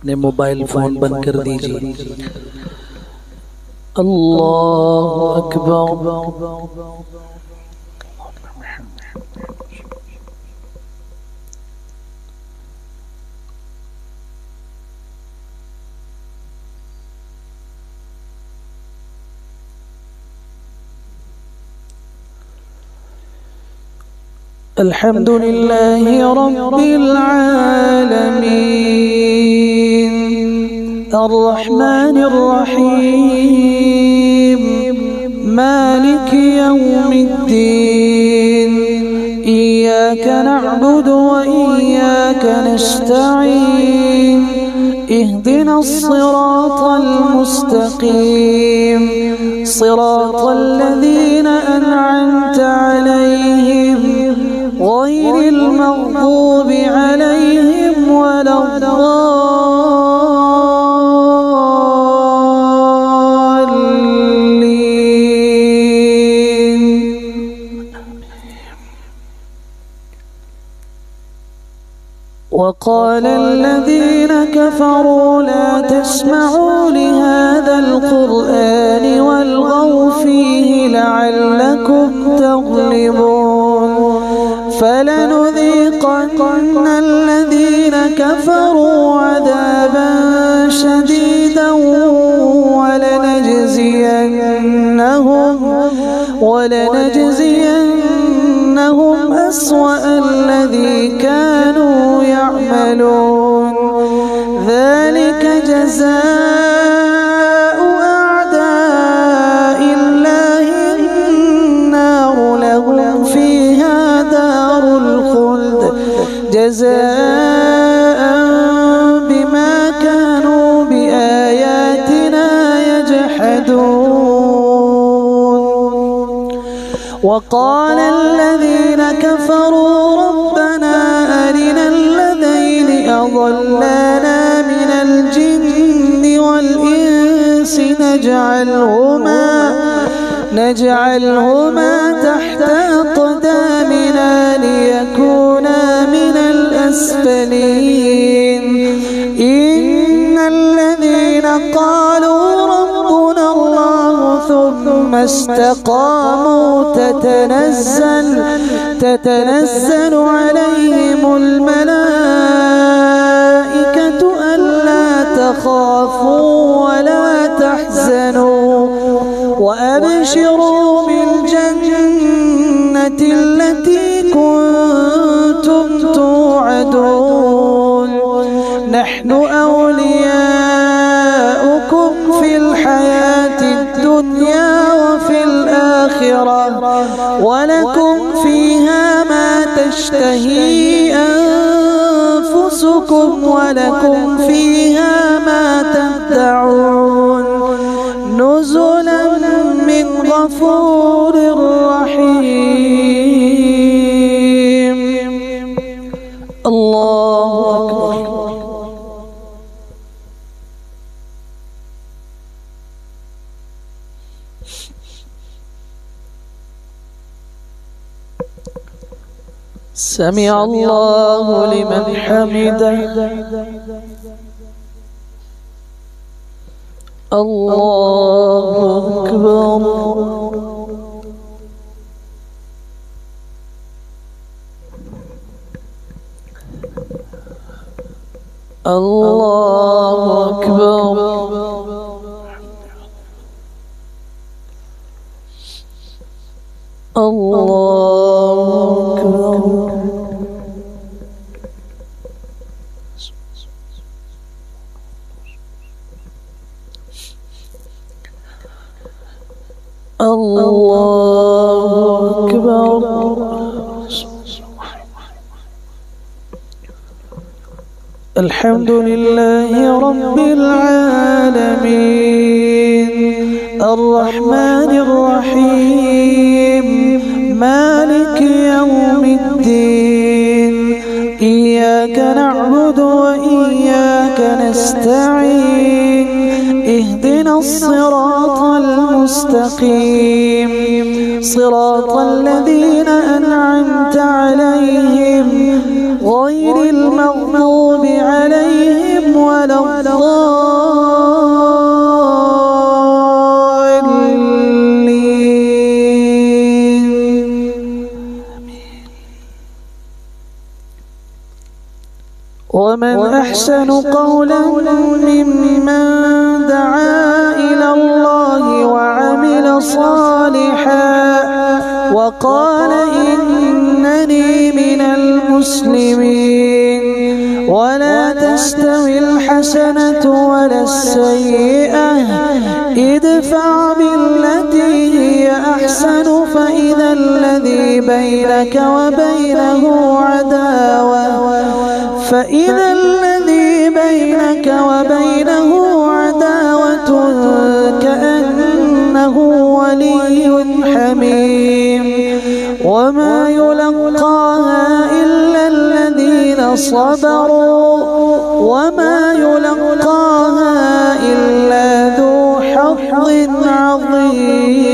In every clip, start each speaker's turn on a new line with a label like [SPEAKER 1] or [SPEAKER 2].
[SPEAKER 1] ने mobile phone बंद कर दीजिए। अल्लाहु अकबर। अल्हम्दुलिल्लाहि रब्बिल आलमीन अर्रहमानिर रहीम मालिकि यौमिद्दीन इय्याका नअबुदु व इय्याका नस्तईन इहदिनस सिरातल मुस्तकीम सिरातल लज़ीना अनअमता अलैहिम गैरिल मग़दूबि अलैहिम वलद्दाल्लीन। وقال الذين كفروا لا تسمعوا لهذا القرآن والغوا فيه لعلكم تغلبون فلنذيقن الذين كفروا عذابا شديدا ولنجزينهم أسوأ الذي كانوا يعملون ذلك جزاء أعداء الله النار لهم فيها دار الخلد جزاء بما كانوا بآياتنا يجحدون. وقال الذين كفروا ربنا أرنا الذين أضلانا من الجن والإنس نجعلهما تحت أقدامنا ليكونا من الأسفلين. إن الذين قالوا ربنا الله ثم استقاموا تتنزل عليهم الملائكة ألا تخافوا ولا تحزنوا وأبشروا بالجنة التي كنتم توعدون نحن أولياؤكم في الحياة الدنيا وفي الآخرة ولكم فيها ما تشتهي أنفسكم ولكم فيها ما تدعون نزلا من غفور رحيم. الله أكبر. سمع الله لمن حمده. الله أكبر. الله أكبر. الله أكبر. الله أكبر. الحمد لله رب العالمين الرحمن الرحيم مالك يوم الدين إياك نعبد وإياك نستعين اهدنا الصراط المستقيم صراط الذين أنعمت عليهم غير المغضوب عليهم ولا ومن أحسن قولا ممن دعا إلى الله وعمل صالحا وقال إنني من المسلمين. ولا تستوي الحسنة ولا السيئة ادفع بالتي هي أحسن فإذا الذي بينك وبينه عداوة كأنه ولي حميم. وما يلقاها إلا الذين صبروا وما يلقاها إلا ذو حظ عظيم.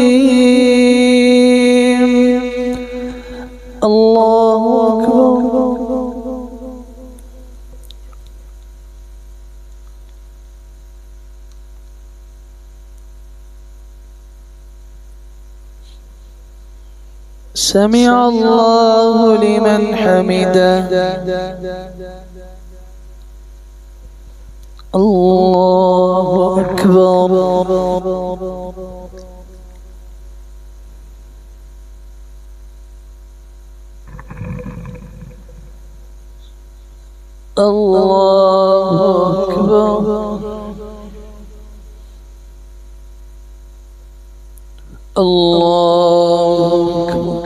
[SPEAKER 1] الله أكبر. سمع الله لمن حمده. الله أكبر. الله أكبر. الله أكبر.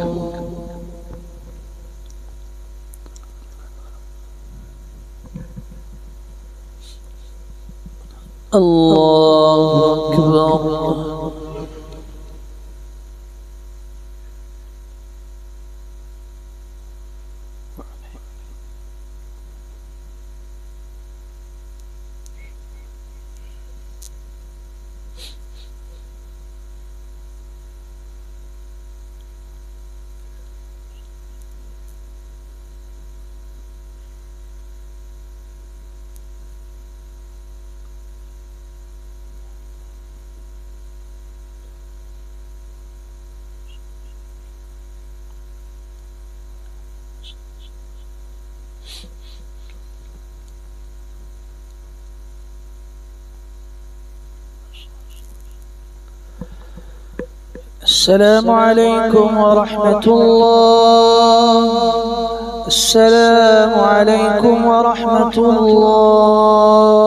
[SPEAKER 1] الله أكبر. السلام عليكم ورحمة الله. السلام عليكم ورحمة الله.